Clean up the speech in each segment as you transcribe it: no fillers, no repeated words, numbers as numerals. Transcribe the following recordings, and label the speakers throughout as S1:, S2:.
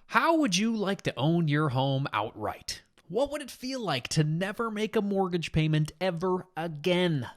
S1: How would you like to own your home outright? What would it feel like to never make a mortgage payment ever again?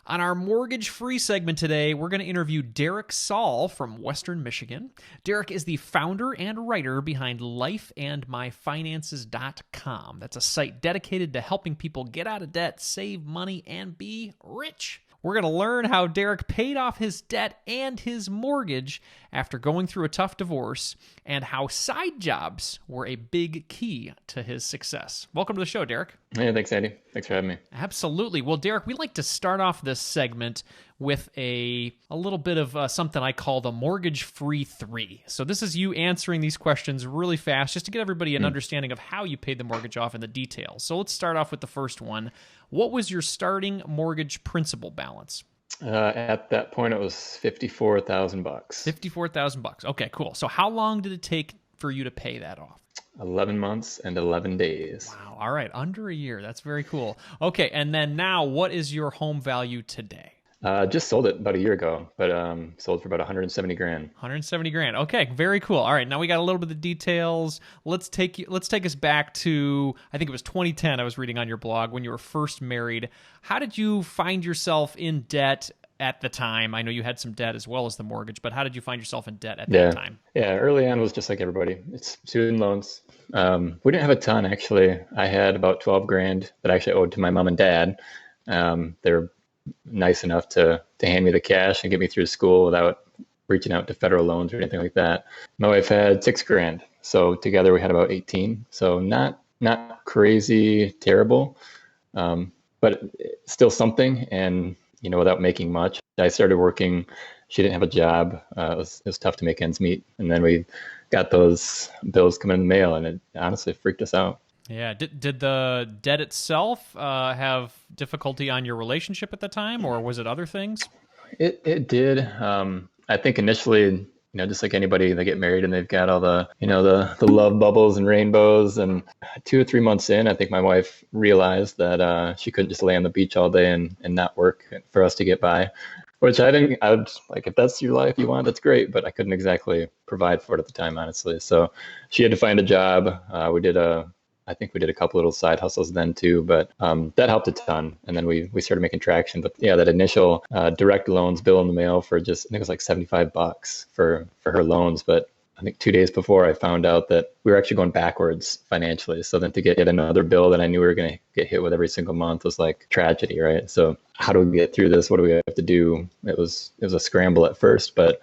S1: On our mortgage free segment today, we're going to interview Derek Sall from Western Michigan. Derek is the founder and writer behind lifeandmyfinances.com. That's a site dedicated to helping people get out of debt, save money, and be rich. We're going to learn how Derek paid off his debt and his mortgage after going through a tough divorce, and how side jobs were a big key to his success. Welcome to the show, Derek.
S2: Hey, thanks, Andy. Thanks for having me.
S1: Absolutely. Well, Derek, we like to start off this segment with a little bit of something I call the mortgage free 3. So this is you answering these questions really fast just to get everybody an understanding of how you paid the mortgage off and the details. So let's start off with the first one. What was your starting mortgage principal balance?
S2: At that point, it was $54,000.
S1: $54,000. Okay, cool. So how long did it take for you to pay that off?
S2: 11 months and 11 days.
S1: Wow. All right. Under a year. That's very cool. Okay. And then now, what is your home value today?
S2: Just sold it about a year ago, but sold for about 170 grand.
S1: 170 grand. Okay, very cool. All right, now we got a little bit of details. Let's take us back to, I think it was 2010. I was reading on your blog when you were first married. How did you find yourself in debt at the time? I know you had some debt as well as the mortgage, but how did you find yourself in debt at that time?
S2: Yeah, early on was just like everybody. It's student loans. We didn't have a ton, actually. I had about 12 grand that I actually owed to my mom and dad. They were nice enough to hand me the cash and get me through school without reaching out to federal loans or anything like that. My wife had 6 grand. So together we had about 18. So not crazy terrible, but still something. And, without making much, I started working. She didn't have a job. It was tough to make ends meet. And then we got those bills coming in the mail, and it honestly freaked us out.
S1: Yeah. Did the debt itself have difficulty on your relationship at the time, or was it other things?
S2: It did. I think initially, just like anybody, they get married and they've got all the love bubbles and rainbows. And 2 or 3 months in, I think my wife realized that she couldn't just lay on the beach all day and not work for us to get by. Which I didn't. I would like, if that's your life you want, that's great. But I couldn't exactly provide for it at the time, honestly. So she had to find a job. I think we did a couple little side hustles then too, but that helped a ton. And then we started making traction. But yeah, that initial direct loans bill in the mail for just, I think it was like $75 for her loans. But I think 2 days before, I found out that we were actually going backwards financially. So then to get yet another bill that I knew we were going to get hit with every single month was like tragedy, right? So how do we get through this? What do we have to do? It was a scramble at first, but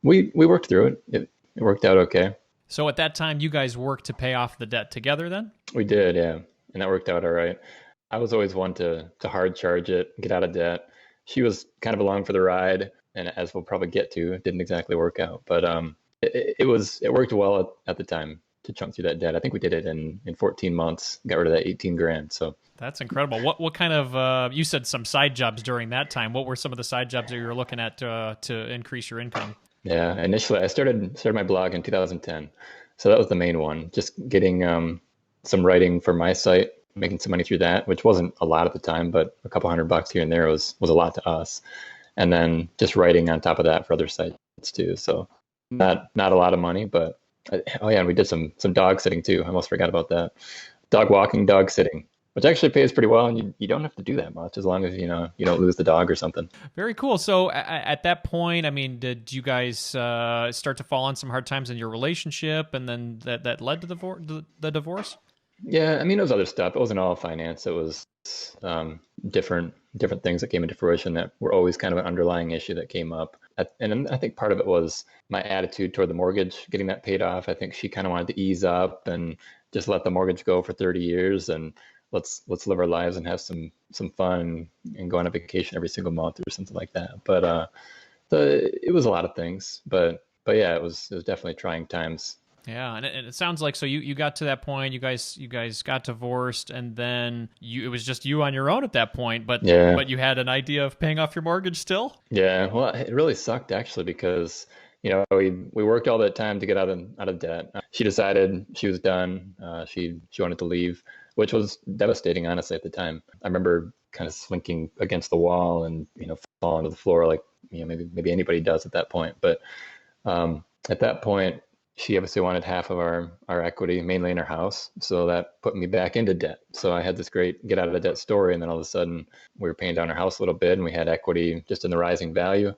S2: we worked through it. It worked out okay.
S1: So at that time, you guys worked to pay off the debt together then?
S2: We did, yeah. And that worked out all right. I was always one to hard charge it, get out of debt. She was kind of along for the ride, and as we'll probably get to, it didn't exactly work out. But it worked well at the time to chunk through that debt. I think we did it in 14 months, got rid of that 18 grand. So
S1: that's incredible. What kind of, you said some side jobs during that time. What were some of the side jobs that you were looking at to increase your income?
S2: Yeah, initially I started my blog in 2010. So that was the main one, just getting some writing for my site, making some money through that, which wasn't a lot at the time, but a couple $100 here and there was a lot to us. And then just writing on top of that for other sites too. So not a lot of money, but oh yeah, and we did some dog sitting too. I almost forgot about that. Dog walking, dog sitting, which actually pays pretty well, and you don't have to do that much as long as you don't lose the dog or something.
S1: Very cool. So at that point, I mean, did you guys start to fall on some hard times in your relationship, and then that led to the divorce?
S2: Yeah, I mean, it was other stuff. It wasn't all finance. It was different things that came into fruition that were always kind of an underlying issue that came up. And I think part of it was my attitude toward the mortgage, getting that paid off. I think she kind of wanted to ease up and just let the mortgage go for 30 years and let's live our lives and have some fun and go on a vacation every single month or something like that. But it was a lot of things. But yeah, it was definitely trying times.
S1: Yeah, and it sounds like, so you got to that point, you guys got divorced, and then it was just you on your own at that point, but
S2: yeah.
S1: But you had an idea of paying off your mortgage still?
S2: Yeah, well, it really sucked actually because we worked all that time to get out of debt. She decided she was done. She wanted to leave, which was devastating, honestly, at the time. I remember kind of slinking against the wall and falling to the floor like maybe anybody does at that point. But at that point, she obviously wanted half of our equity, mainly in our house. So that put me back into debt. So I had this great get out of debt story. And then all of a sudden we were paying down our house a little bit and we had equity just in the rising value.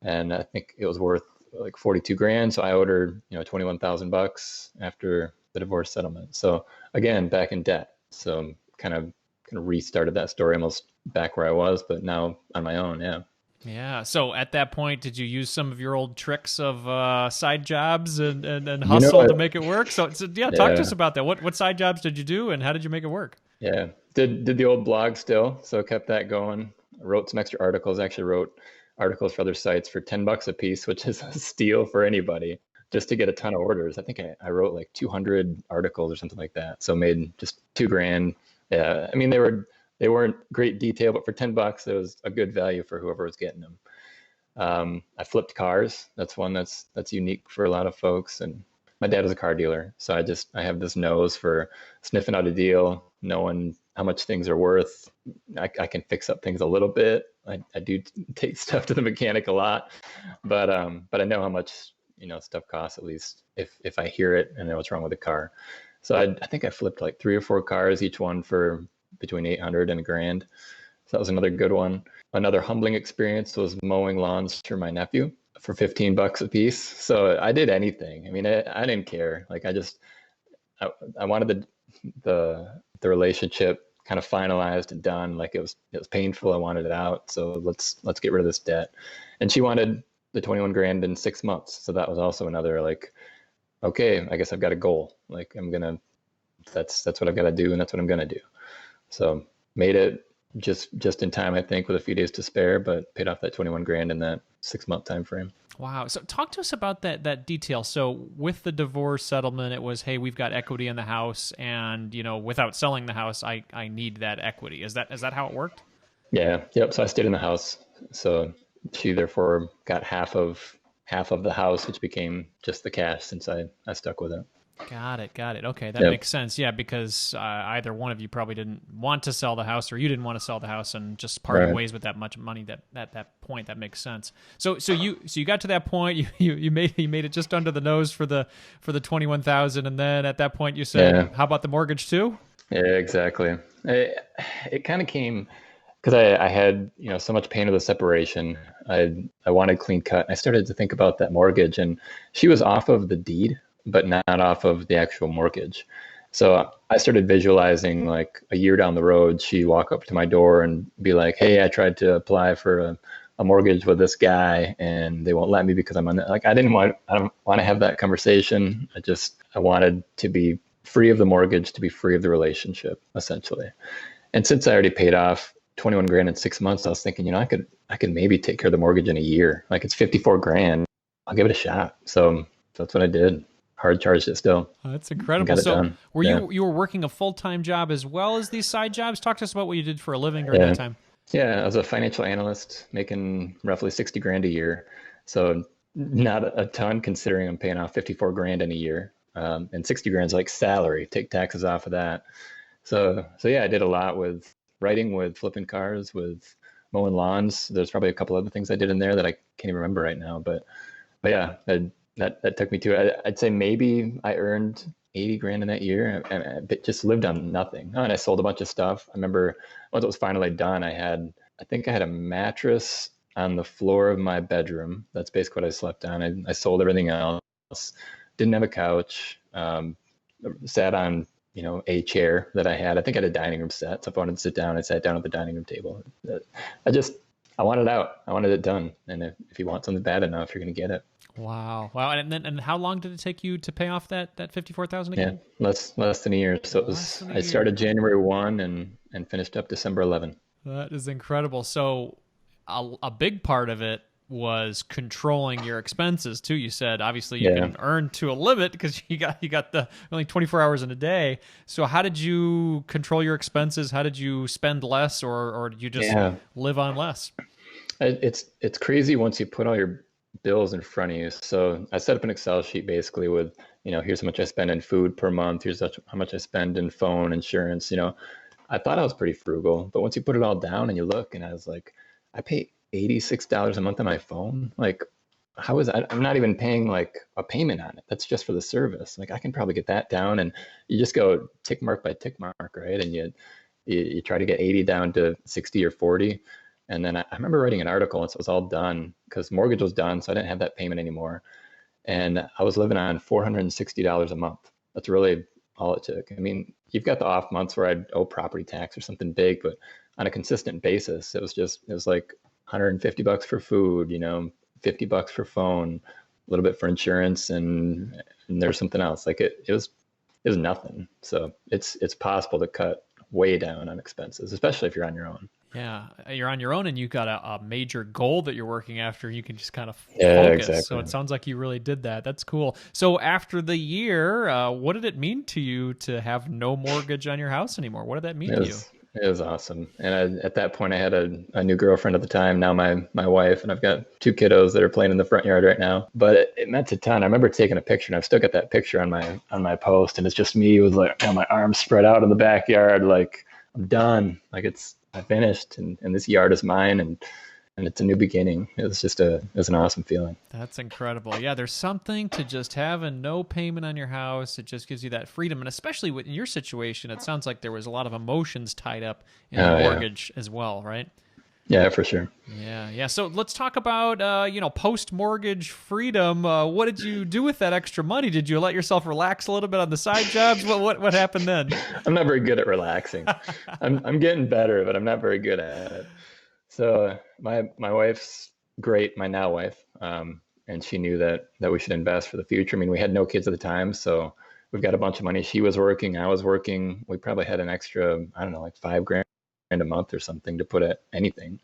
S2: And I think it was worth like 42 grand. So I ordered, 21,000 bucks after the divorce settlement. So again, back in debt. So kind of restarted that story almost back where I was, but now on my own. Yeah.
S1: Yeah. So at that point, did you use some of your old tricks of side jobs and
S2: You know
S1: hustle to
S2: what?
S1: make it work? So yeah, talk to us
S2: Yeah.
S1: about that. What side jobs did you do, and how did you make it work?
S2: Yeah. Did the old blog still. So kept that going. Wrote some extra articles, actually wrote articles for other sites for 10 bucks a piece, which is a steal for anybody just to get a ton of orders. I think I wrote like 200 articles or something like that. So made just 2 grand. Yeah. I mean, they weren't great detail, but for 10 bucks, it was a good value for whoever was getting them. I flipped cars. That's one that's unique for a lot of folks. And my dad was a car dealer, so I have this nose for sniffing out a deal, knowing how much things are worth. I can fix up things a little bit. I do take stuff to the mechanic a lot, but I know how much stuff costs, at least if I hear it and know what's wrong with the car. So I think I flipped like 3 or 4 cars, each one for between 800 and a grand. So that was another good one. Another humbling experience was mowing lawns for my nephew for 15 bucks a piece. So I did anything. I mean, I didn't care. Like I wanted the relationship kind of finalized and done. Like it was painful. I wanted it out. So let's get rid of this debt. And she wanted the 21 grand in 6 months. So that was also another like, okay, I guess I've got a goal. Like that's what I've got to do, and that's what I'm gonna do. So made it just in time, I think, with a few days to spare, but paid off that 21 grand in that 6 month time frame.
S1: Wow. So talk to us about that detail. So with the divorce settlement, it was, hey, we've got equity in the house, and without selling the house, I need that equity. Is that how it worked?
S2: Yeah. Yep. So I stayed in the house. So she therefore got half of the house, which became just the cash since I stuck with it.
S1: Got it. Got it. Okay, that
S2: Yep.
S1: makes sense. Yeah, because either one of you probably didn't want to sell the house, or you didn't want to sell the house, and just parted
S2: Right.
S1: ways with that much money. That at that point, that makes sense. So you got to that point. You made it just under the nose for the 21,000, and then at that point you said,
S2: Yeah.
S1: "How about the mortgage too?"
S2: Yeah, exactly. It kind of came because I had so much pain of the separation. I wanted clean cut. I started to think about that mortgage, and she was off of the deed, but not off of the actual mortgage. So I started visualizing like a year down the road, she walk up to my door and be like, "Hey, I tried to apply for a mortgage with this guy, and they won't let me because I'm on." Like I don't want to have that conversation. I wanted to be free of the mortgage, to be free of the relationship, essentially. And since I already paid off 21 grand in 6 months, I was thinking, I could maybe take care of the mortgage in a year. Like it's 54 grand. I'll give it a shot. So that's what I did. Hard charged it still
S1: Oh, that's
S2: and
S1: incredible.
S2: got it
S1: So
S2: done.
S1: were
S2: Yeah.
S1: you were working a full-time job as well as these side jobs? Talk to us about what you did for a living during that
S2: Yeah.
S1: time.
S2: Yeah. I was a financial analyst making roughly 60 grand a year. So not a ton considering I'm paying off 54 grand in a year. And 60 grand is like salary, take taxes off of that. So yeah, I did a lot with writing, with flipping cars, with mowing lawns. There's probably a couple other things I did in there that I can't even remember right now. But yeah, that took me to it. I'd say maybe I earned 80 grand in that year, and just lived on nothing. Oh, and I sold a bunch of stuff. I remember once it was finally done, I think I had a mattress on the floor of my bedroom. That's basically what I slept on. I sold everything else. Didn't have a couch. Sat on a chair that I had. I think I had a dining room set. So if I wanted to sit down, I sat down at the dining room table. I just I wanted it out. I wanted it done. And if you want something bad enough, you're gonna get it.
S1: Wow. Wow. And how long did it take you to pay off that 54,000
S2: Yeah,
S1: again?
S2: less than a year. So it
S1: Less
S2: was
S1: than a
S2: I
S1: year.
S2: started January 1 and finished up December 11.
S1: That is incredible. So, a big part of it was controlling your expenses too. You said obviously you
S2: Yeah.
S1: can earn to a limit because you got the only 24 hours in a day. So, how did you control your expenses? How did you spend less, or did you just
S2: Yeah.
S1: live on less?
S2: It's crazy once you put all your bills in front of you. So I set up an Excel sheet basically with, here's how much I spend in food per month. Here's how much I spend in phone insurance. I thought I was pretty frugal, but once you put it all down and you look, and I was like, I pay $86 a month on my phone. Like, how is I'm not even paying like a payment on it. That's just for the service. Like I can probably get that down, and you just go tick mark by tick mark, right? And you try to get 80 down to 60 or 40. And then I remember writing an article once it was all done because mortgage was done, so I didn't have that payment anymore. And I was living on $460 a month. That's really all it took. I mean, you've got the off months where I'd owe property tax or something big, but on a consistent basis, it was like 150 bucks for food, 50 bucks for phone, a little bit for insurance, and there's something else. Like it was nothing. So it's possible to cut way down on expenses, especially if you're on your own.
S1: Yeah, you're on your own and you've got a major goal that you're working after. You can just kind of focus.
S2: Yeah, exactly.
S1: So it sounds like you really did that. That's cool. So after the year, what did it mean to you to have no mortgage on your house anymore? What did that mean to you?
S2: It was awesome. And at that point, I had a new girlfriend at the time, now my wife, and I've got two kiddos that are playing in the front yard right now. But it meant a ton. I remember taking a picture, and I've still got that picture on my post, and it's just me with like my arms spread out in the backyard, like I'm done. Like I finished, and this yard is mine, and it's a new beginning. It was an awesome feeling.
S1: That's incredible. Yeah, there's something to just having no payment on your house. It just gives you that freedom. And especially in your situation, it sounds like there was a lot of emotions tied up in the mortgage as well, right?
S2: Yeah, for sure.
S1: Yeah. So let's talk about, post-mortgage freedom. What did you do with that extra money? Did you let yourself relax a little bit on the side jobs? What happened then?
S2: I'm not very good at relaxing. I'm getting better, but I'm not very good at it. So my wife's great, my now wife, and she knew that we should invest for the future. I mean, we had no kids at the time, so we've got a bunch of money. She was working, I was working. We probably had an extra, I don't know, like $5,000 a month or something to put at anything.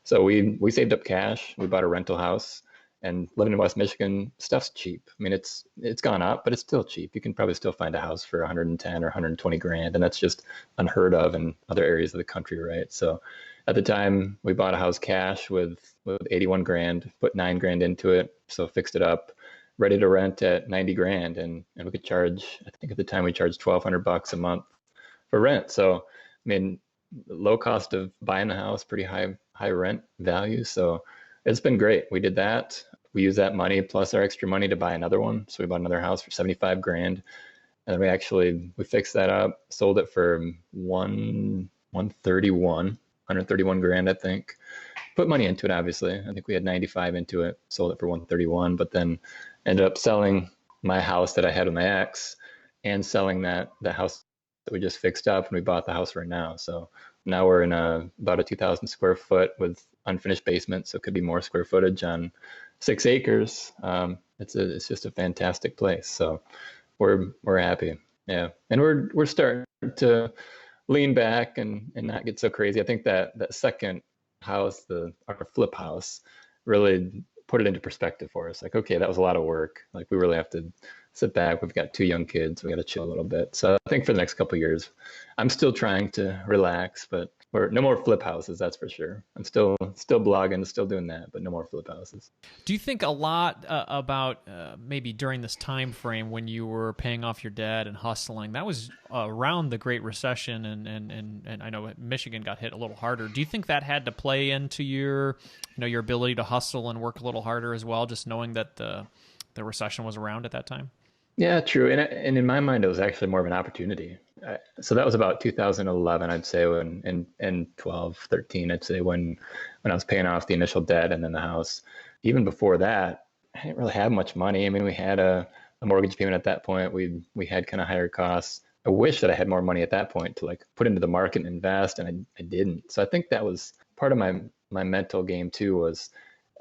S2: So we saved up cash. We bought a rental house, and living in West Michigan, stuff's cheap. I mean, it's gone up, but it's still cheap. You can probably still find a house for 110 or 120 grand, and that's just unheard of in other areas of the country, right? So at the time, we bought a house cash with 81 grand, put 9 grand into it, so fixed it up, ready to rent at 90 grand, and we could charge. I think at the time we charged $1,200 a month for rent. So I mean, low cost of buying the house, pretty high rent value. So it's been great. We did that. We used that money plus our extra money to buy another one. So we bought another house for 75 grand, and we fixed that up, sold it for 131 grand, I think. Put money into it, obviously. I think we had 95 into it, sold it for 131, but then ended up selling my house that I had with my ex and selling the house that we just fixed up, and we bought the house right now. So now we're in about a 2,000 square foot with unfinished basement, so it could be more square footage on 6 acres. It's just a fantastic place. So we're happy. Yeah. And we're starting to lean back and not get so crazy. I think that second house, our flip house, really put it into perspective for us. Like, okay, that was a lot of work. Like, we really have to sit back. We've got 2 young kids. We got to chill a little bit. So I think for the next couple of years, I'm still trying to relax, but no more flip houses, that's for sure. I'm still blogging, still doing that, but no more flip houses.
S1: Do you think a lot about maybe during this time frame when you were paying off your debt and hustling? That was around the Great Recession, and I know Michigan got hit a little harder. Do you think that had to play into your ability to hustle and work a little harder as well, just knowing that the recession was around at that time?
S2: Yeah, true. And in my mind, it was actually more of an opportunity. So that was about 2011, I'd say, and 12, 13, I'd say, when I was paying off the initial debt and then the house. Even before that, I didn't really have much money. I mean, we had a mortgage payment at that point. We had kind of higher costs. I wish that I had more money at that point to like put into the market and invest, and I didn't. So I think that was part of my mental game too, was,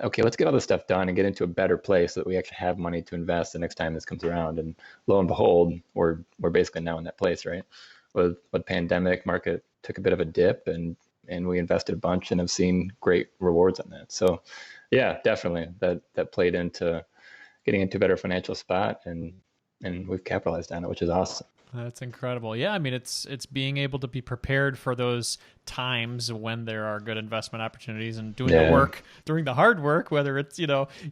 S2: okay, let's get all this stuff done and get into a better place so that we actually have money to invest the next time this comes around. And lo and behold, we're basically now in that place, right? With pandemic, market took a bit of a dip, and we invested a bunch and have seen great rewards on that. So yeah, definitely that played into getting into a better financial spot, and we've capitalized on it, which is awesome.
S1: That's incredible. Yeah, I mean, it's being able to be prepared for those times when there are good investment opportunities and doing the work, doing the hard work, whether it's,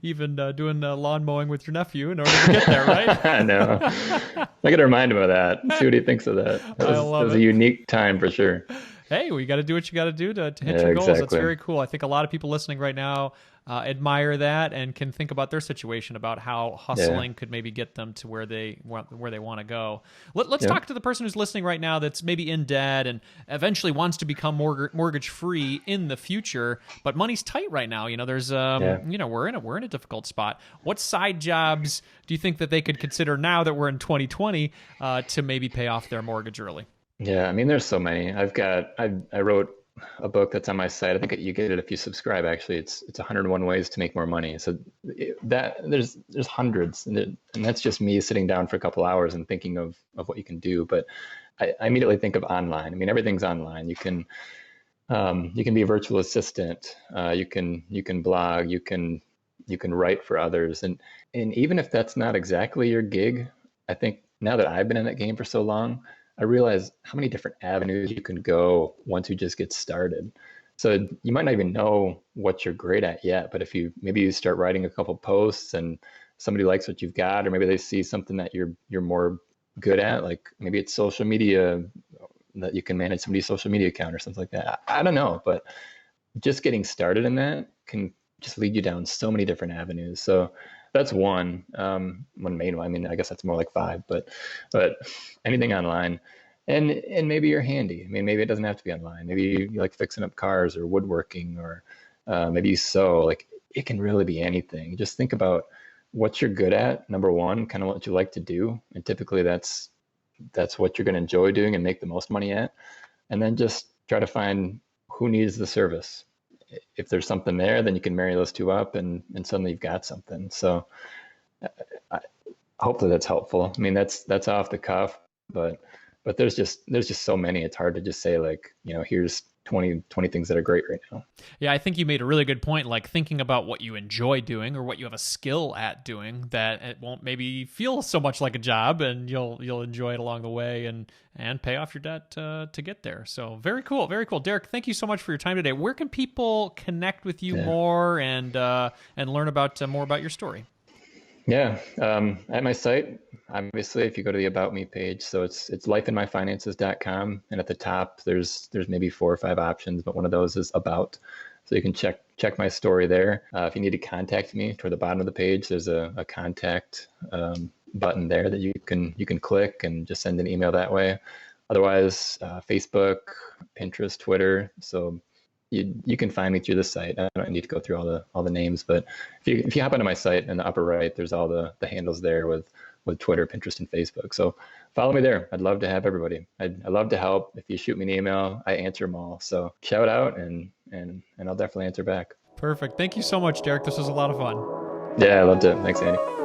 S1: even doing lawn mowing with your nephew in order to get there, right?
S2: I know. I got to remind him of that. See what he thinks of that. It was a unique time for sure.
S1: Hey, we got to do what you got to do to hit your goals. Exactly. That's very cool. I think a lot of people listening right now admire that and can think about their situation, about how hustling could maybe get them to where they want to go. Let's talk to the person who's listening right now that's maybe in debt and eventually wants to become mortgage free in the future, but money's tight right now. There's we're in a difficult spot. What side jobs do you think that they could consider now that we're in 2020 to maybe pay off their mortgage early?
S2: Yeah, I mean, there's so many. I wrote a book that's on my site. I think you get it if you subscribe. Actually, it's 101 ways to make more money. So there's hundreds, and that's just me sitting down for a couple hours and thinking of what you can do. But I immediately think of online. I mean, everything's online. You can be a virtual assistant. You can blog. You can write for others. And even if that's not exactly your gig, I think now that I've been in that game for so long, I realize how many different avenues you can go once you just get started. So you might not even know what you're great at yet, but if maybe you start writing a couple posts and somebody likes what you've got, or maybe they see something that you're more good at, like maybe it's social media, that you can manage somebody's social media account or something like that. I don't know, but just getting started in that can just lead you down so many different avenues. So that's one main one. I mean, I guess that's more like five, but anything online, and maybe you're handy. I mean, maybe it doesn't have to be online. Maybe you like fixing up cars or woodworking, or maybe you sew. Like, it can really be anything. Just think about what you're good at. Number one, kind of what you like to do, and typically that's what you're going to enjoy doing and make the most money at. And then just try to find who needs the service. If there's something there, then you can marry those two up, and suddenly you've got something. So hopefully that's helpful. I mean, that's off the cuff, but there's just so many. It's hard to just say, like, here's 20 things that are great right now.
S1: Yeah, I think you made a really good point, like thinking about what you enjoy doing or what you have a skill at doing, that it won't maybe feel so much like a job, and you'll enjoy it along the way and pay off your debt to get there. So very cool, very cool. Derek, thank you so much for your time today. Where can people connect with you more and learn about more about your story?
S2: Yeah, at my site, obviously, if you go to the About Me page, so it's lifeinmyfinances.com, and at the top there's maybe 4 or 5 options, but one of those is About, so you can check my story there. If you need to contact me, toward the bottom of the page, there's a contact button there that you can click and just send an email that way. Otherwise, Facebook, Pinterest, Twitter. So you can find me through the site. I don't need to go through all the names, but if you hop onto my site in the upper right, there's all the handles there with Twitter, Pinterest, and Facebook. So follow me there. I'd love to have everybody. I'd love to help. If you shoot me an email, I answer them all. So shout out and I'll definitely answer back.
S1: Perfect. Thank you so much, Derek. This was a lot of fun.
S2: Yeah, I loved it. Thanks, Andy.